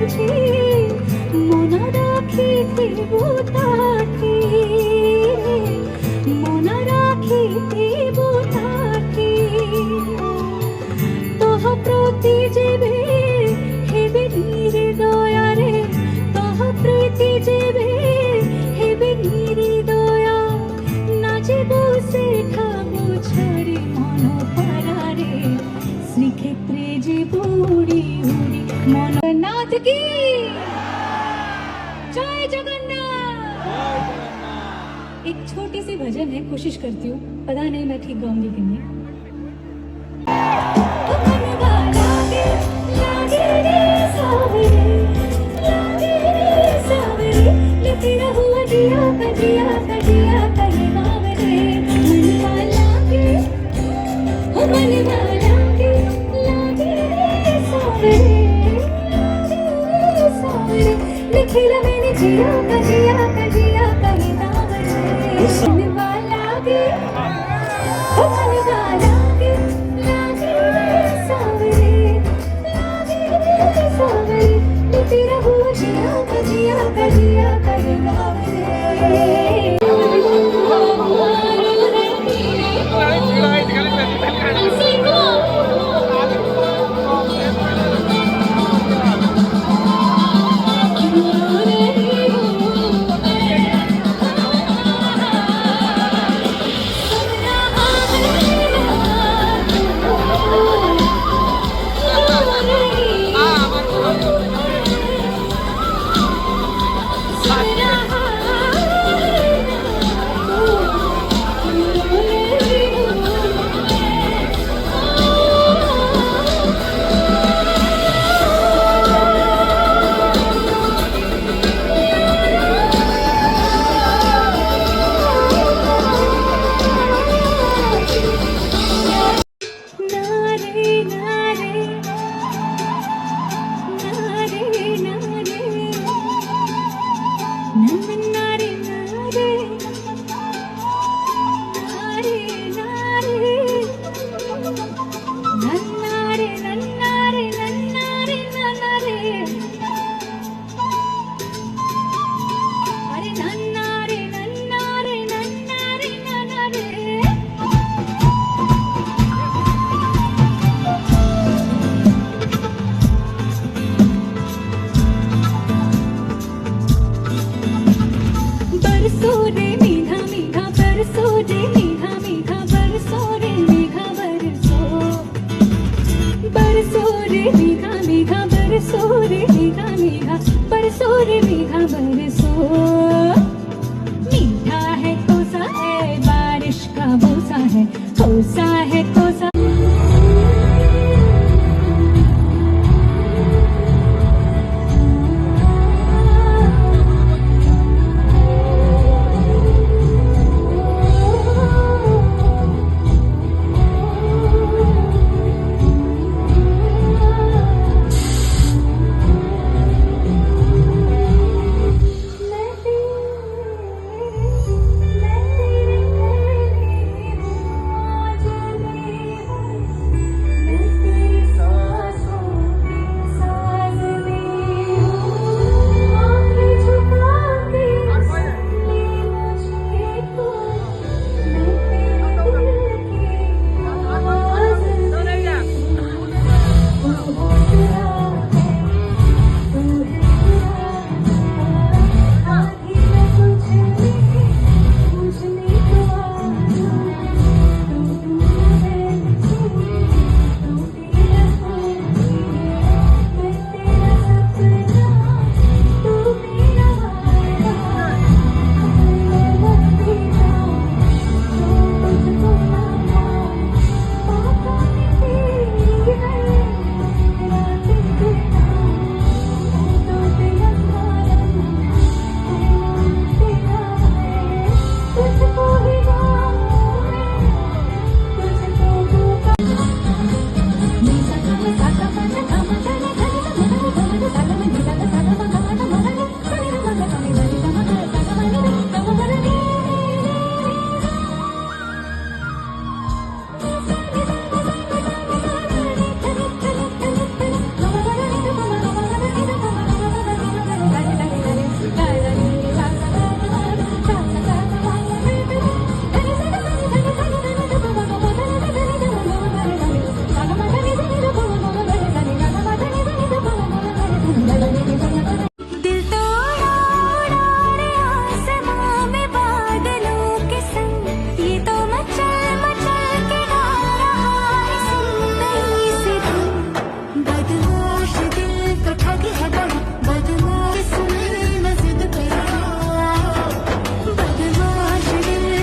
বুঝি মনা রাখিথিব তাকে, মনা রাখিথিব তাকে। তহ প্রতি যেবে হেবে নির্দয়ারে, তহ প্রতি যেবে হেবে নির্দয়া। না যেব সেঠা বুঝারে মন পারারে, শ্রীক্ষেত্রে যেব উড়ি উড়ি মন। नाथ की जय जगन्नाथ। एक छोटी सी भजन है, कोशिश करती हूँ, पता नहीं मैं ठीक गाऊंगी कि नहीं। खिला मैंने जिया का जिया का जिया कहीं दावरे वाला के हो मन वाला के लागे सावरे, लागे सावरे। तेरा हुआ जिया का जिया का जिया कहीं दावरे। बरसो रे मेघा मेघा बरसो रे मेघा मेघा बरसो।